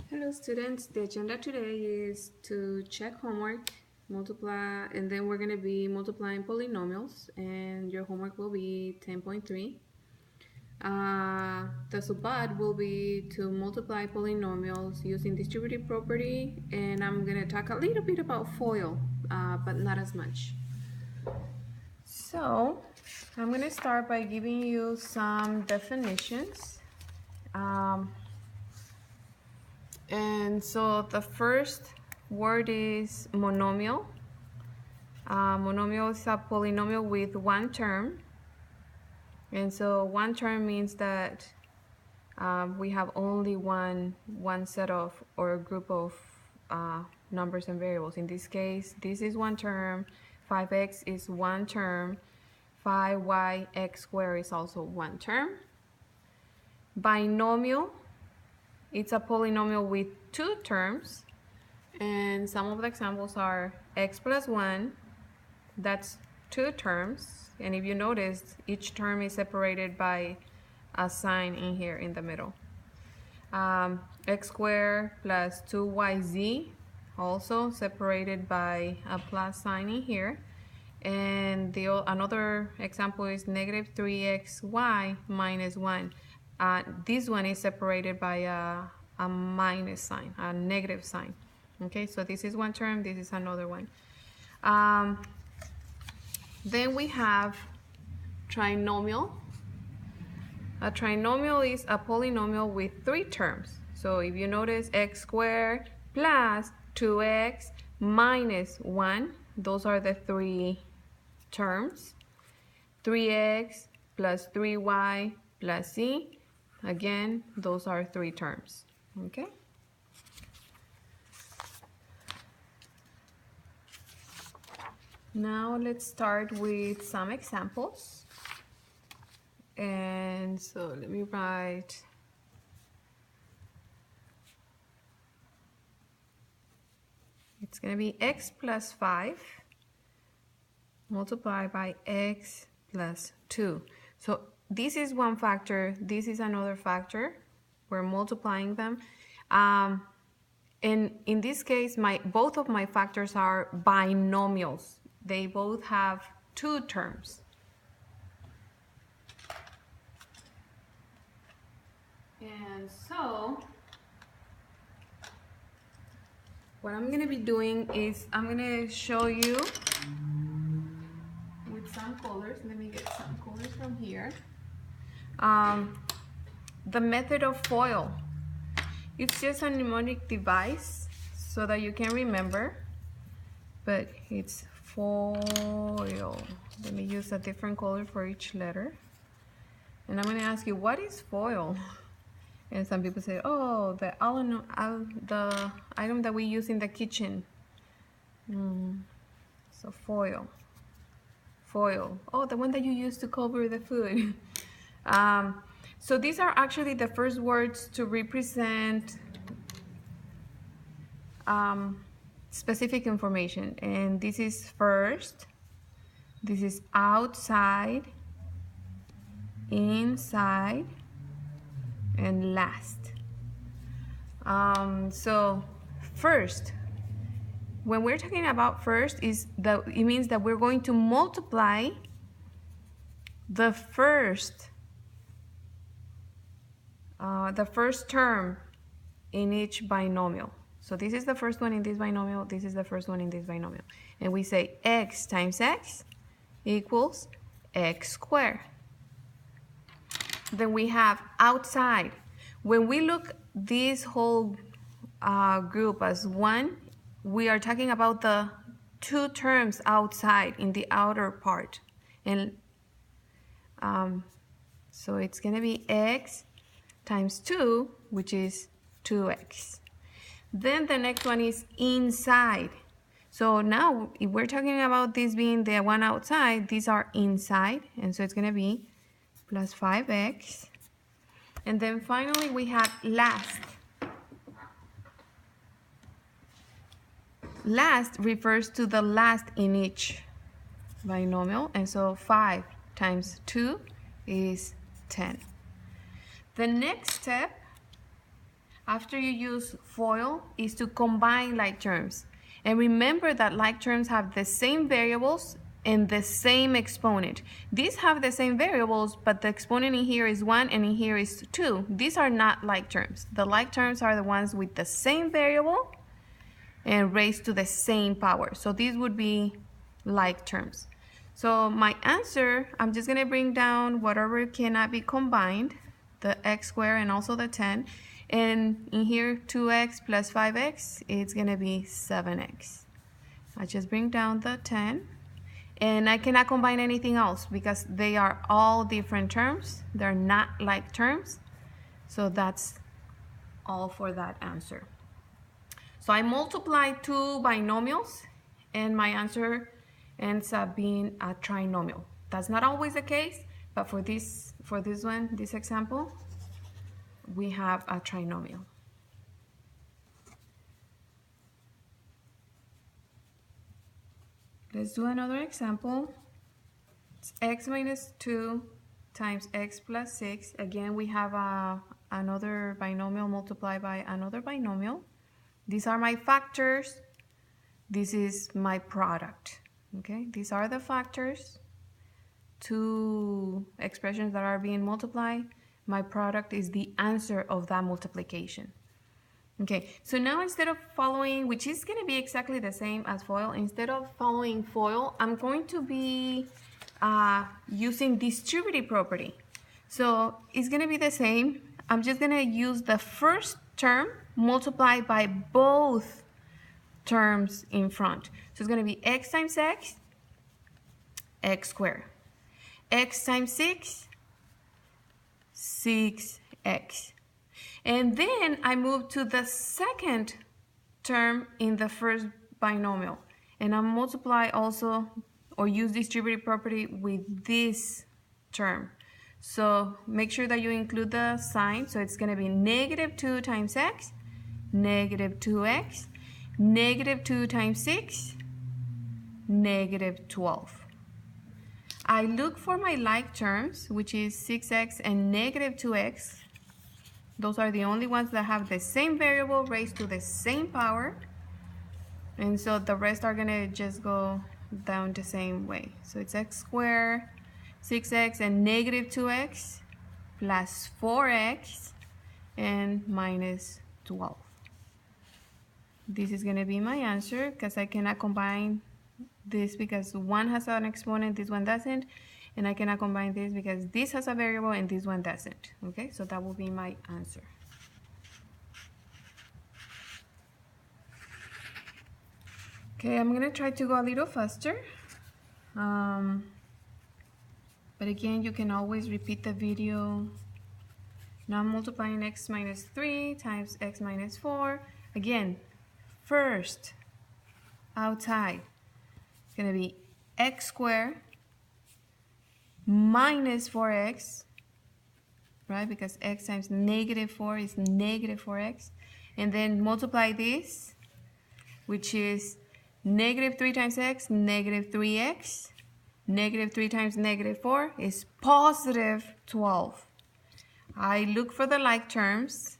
Hello students, the agenda today is to check homework, multiply, and then we're going to be multiplying polynomials, and your homework will be 10.3. The subpart will be to multiply polynomials using distributive property, and I'm going to talk a little bit about FOIL, but not as much. So I'm going to start by giving you some definitions. And so the first word is monomial. Monomial is a polynomial with one term. And so one term means that we have only one set of or group of numbers and variables. In this case, this is one term, 5x is one term, 5yx squared is also one term. Binomial, it's a polynomial with two terms, and some of the examples are x plus 1, that's two terms, and if you notice, each term is separated by a sign in here in the middle. X squared plus 2yz, also separated by a plus sign in here. And another example is negative 3xy minus 1. This one is separated by a minus sign, a negative sign. Okay, so this is one term, this is another one. Then we have trinomial. A trinomial is a polynomial with three terms. So if you notice, x squared plus 2x minus 1, those are the three terms. 3x plus 3y plus z, again, those are three terms. Okay? Now let's start with some examples. And so let me write it's going to be x plus 5 multiplied by x plus 2. So this is one factor, this is another factor. We're multiplying them. And in this case, both of my factors are binomials. They both have two terms. And so what I'm going to be doing is I'm going to show you with some colors. Let me get some colors from here. The method of FOIL. It's just a mnemonic device so that you can remember, but it's FOIL. Let me use a different color for each letter. And I'm going to ask you, what is FOIL? And some people say, oh, the item that we use in the kitchen. So foil. Foil. Oh, the one that you use to cover the food. So these are actually the first words to represent specific information. And this is first. This is outside, inside, and last. So first, when we're talking about first, it means that we're going to multiply the first term in each binomial. So this is the first one in this binomial, this is the first one in this binomial. And we say x times x equals x squared. Then we have outside. When we look this whole group as one, we are talking about the two terms outside in the outer part. And so it's going to be x times 2, which is 2x. Then the next one is inside. So now if we're talking about this being the one outside, these are inside. And so it's going to be plus 5x. And then finally we have last. Last refers to the last in each binomial. And so 5 times 2 is 10. The next step, after you use FOIL is to combine like terms. And remember that like terms have the same variables and the same exponent. These have the same variables, but the exponent in here is 1 and in here is 2. These are not like terms. The like terms are the ones with the same variable and raised to the same power. So these would be like terms. So my answer, I'm just going to bring down whatever cannot be combined, the x squared and also the 10. And in here, 2x plus 5x, it's going to be 7x. I just bring down the 10. And I cannot combine anything else because they are all different terms. They're not like terms. So that's all for that answer. So I multiply two binomials and my answer ends up being a trinomial. That's not always the case, but for this one, this example, we have a trinomial. Let's do another example. It's x minus 2 times x plus 6. Again, we have another binomial multiplied by another binomial. These are my factors. This is my product. Okay, these are the factors. Two expressions that are being multiplied. My product is the answer of that multiplication. Okay, so now instead of following, which is going to be exactly the same as FOIL, instead of following FOIL, I'm going to be using distributive property. So it's going to be the same. I'm just going to use the first term multiplied by both terms in front. So it's going to be x times x, x squared. X times 6, 6x. And then I move to the second term in the first binomial. And I multiply also, or use distributive property with this term. So make sure that you include the sign. So it's going to be negative 2 times x, negative 2x, negative 2 times 6, negative 12. I look for my like terms, which is 6x and negative 2x. Those are the only ones that have the same variable raised to the same power. And so the rest are going to just go down the same way. So it's x squared, 6x, and negative 2x plus 4x and minus 12. This is going to be my answer because I cannot combine this because one has an exponent, this one doesn't. And I cannot combine this because this has a variable and this one doesn't. Okay, so that will be my answer. Okay, I'm gonna try to go a little faster. But again, you can always repeat the video. Now I'm multiplying x minus 3 times x minus 4. Again, first, outside, it's gonna be x squared minus 4x, right? Because x times negative 4 is negative 4x. And then multiply this, which is negative 3 times x, negative 3x. Negative 3 times negative 4 is positive 12. I look for the like terms,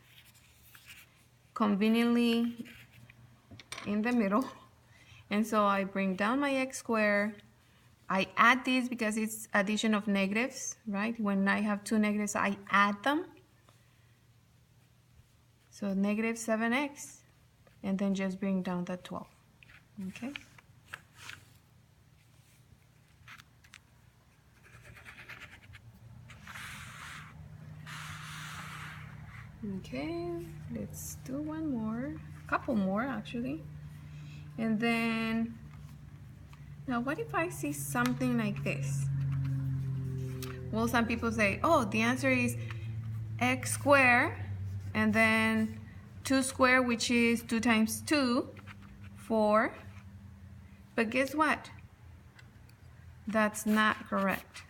conveniently in the middle. And so I bring down my x squared. I add this because it's addition of negatives, right? When I have two negatives, I add them. So negative 7x, and then just bring down the 12, okay? Okay, let's do one more, couple more actually. And then, now what if I see something like this? Well, some people say, oh, the answer is x squared, and then 2 squared, which is 2 times 2, 4. But guess what? That's not correct.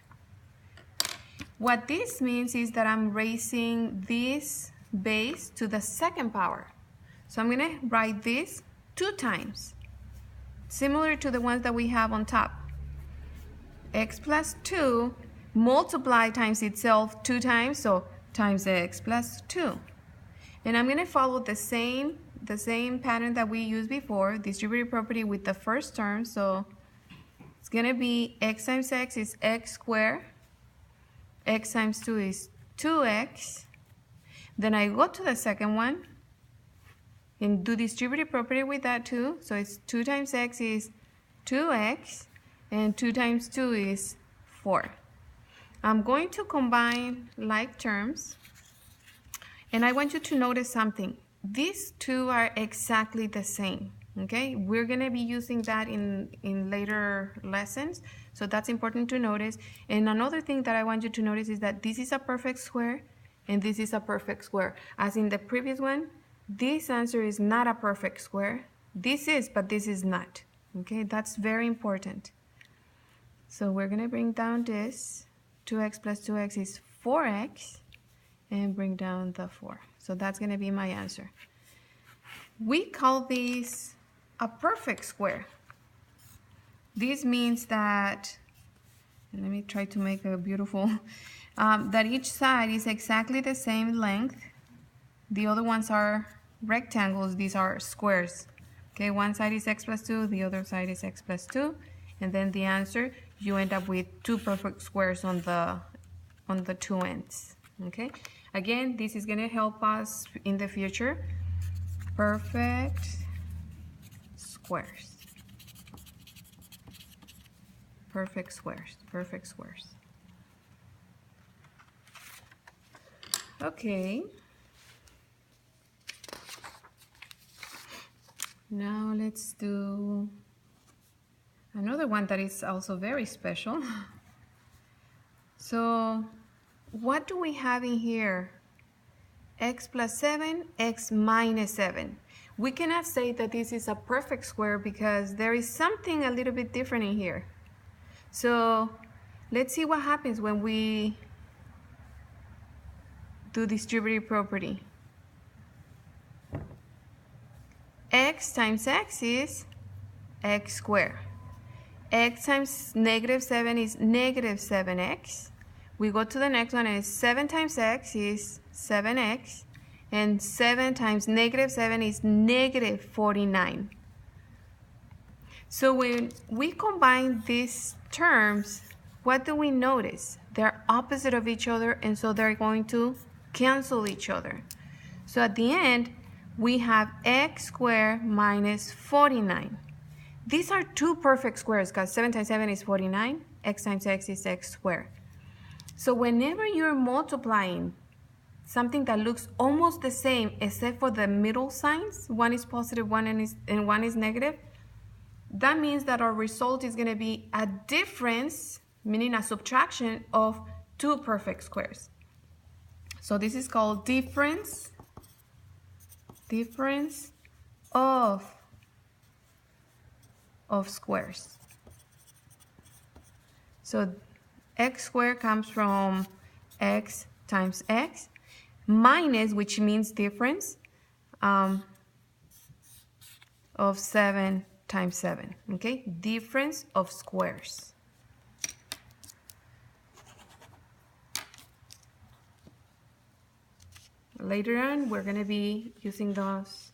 What this means is that I'm raising this base to the second power. So I'm going to write this 2 times, similar to the ones that we have on top. X plus 2 multiply times itself 2 times, so times x plus 2. And I'm going to follow the same pattern that we used before, distributive property with the first term. So it's going to be x times x is x squared, x times 2 is 2x. Then I go to the second one and do distributive property with that too. So it's 2 times x is 2x, and 2 times 2 is 4. I'm going to combine like terms, and I want you to notice something. These two are exactly the same, okay? We're going to be using that in later lessons, so that's important to notice. And another thing that I want you to notice is that this is a perfect square, and this is a perfect square. As in the previous one, this answer is not a perfect square. This is, but this is not, okay? That's very important. So we're going to bring down this. 2x plus 2x is 4x, and bring down the 4. So that's going to be my answer. We call this a perfect square. This means that, and let me try to make a beautiful, that each side is exactly the same length. The other ones are rectangles, these are squares. Okay, one side is x plus 2, the other side is x plus 2, and then the answer, you end up with two perfect squares on the two ends. Okay, again, this is going to help us in the future. Perfect squares. Perfect squares. Perfect squares. Okay. Now let's do another one that is also very special. So what do we have in here? X plus 7, x minus 7. We cannot say that this is a perfect square because there is something a little bit different in here. So let's see what happens when we do distributive property. X times x is x squared. X times negative 7 is negative 7x. We go to the next one, and 7 times x is 7x, and 7 times negative 7 is negative 49. So when we combine these terms, what do we notice? They're opposite of each other, and so they're going to cancel each other. So at the end, we have x squared minus 49. These are two perfect squares because 7 times 7 is 49, x times x is x squared. So whenever you're multiplying something that looks almost the same except for the middle signs, one is positive, one is negative, that means that our result is going to be a difference, meaning a subtraction of two perfect squares. So this is called difference of squares. So x squared comes from x times x minus, which means difference, of 7 times 7, okay? Difference of squares. Later on, we're going to be using those,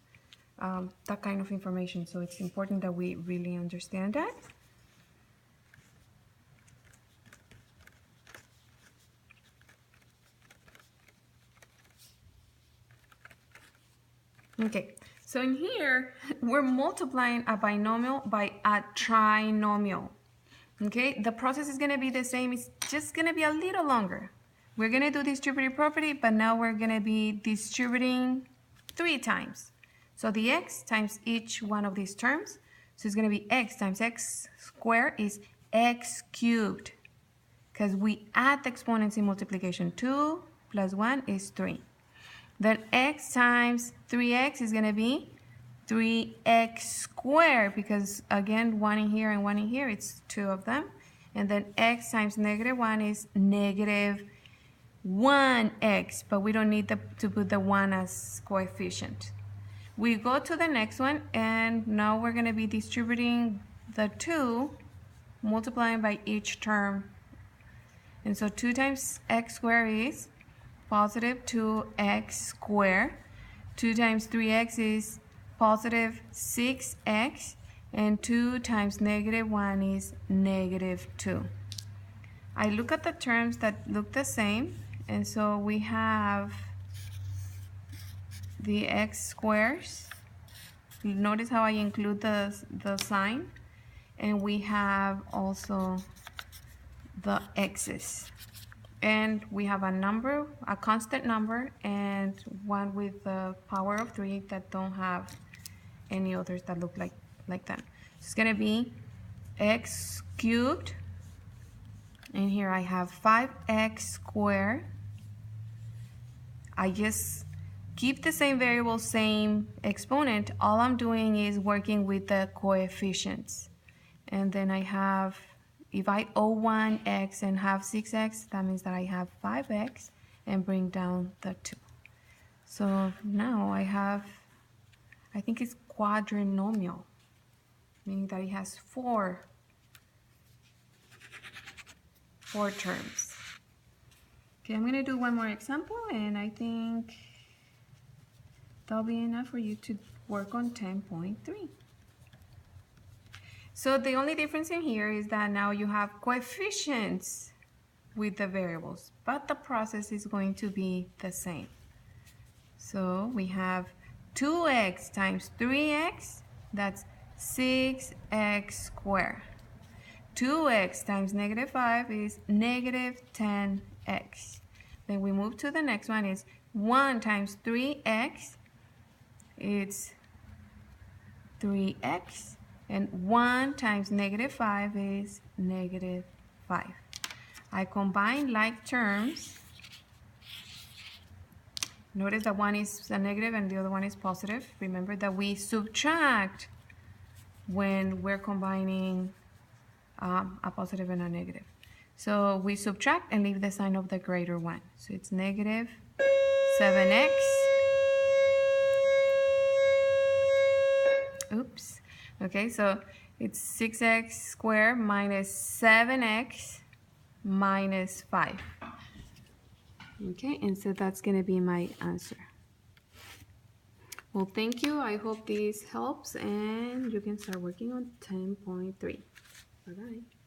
that kind of information, so it's important that we really understand that. Okay, so in here, we're multiplying a binomial by a trinomial. Okay, the process is going to be the same. It's just going to be a little longer. We're going to do distributive property, but now we're going to be distributing 3 times. So the x times each one of these terms. So it's going to be x times x squared is x cubed, because we add the exponents in multiplication. 2 plus 1 is 3. Then x times 3x is going to be 3x squared, because again, 1 in here and 1 in here, it's 2 of them. And then x times negative 1 is negative 1x, but we don't need to put the 1 as coefficient. We go to the next one, and now we're going to be distributing the 2, multiplying by each term. And so 2 times x squared is positive 2x squared. 2 times 3x is positive 6x, and 2 times negative 1 is negative 2. I look at the terms that look the same, and so we have the x squares. Notice how I include the sign, and we have also the x's. And we have a number, a constant number, and one with the power of 3 that don't have any others that look like that. So it's gonna be x cubed, and here I have 5x squared. I just keep the same variable, same exponent. All I'm doing is working with the coefficients. And then I have, if I owe 1x and have 6x, that means that I have 5x and bring down the 2. So now I have, I think it's quadrinomial, meaning that it has four terms. Okay, I'm gonna do one more example, and I think that'll be enough for you to work on 10.3. So the only difference in here is that now you have coefficients with the variables, but the process is going to be the same. So we have 2x times 3x, that's 6x squared. 2x times negative 5 is negative 10x. Then we move to the next one, is 1 times 3x, it's 3x. And 1 times negative 5 is negative 5. I combine like terms. Notice that one is a negative and the other one is positive. Remember that we subtract when we're combining a positive and a negative. So we subtract and leave the sign of the greater one. So it's negative 7x. Oops. Okay, so it's 6x squared minus 7x minus 5. Okay, and so that's going to be my answer. Well, thank you. I hope this helps, and you can start working on 10.3. Bye-bye.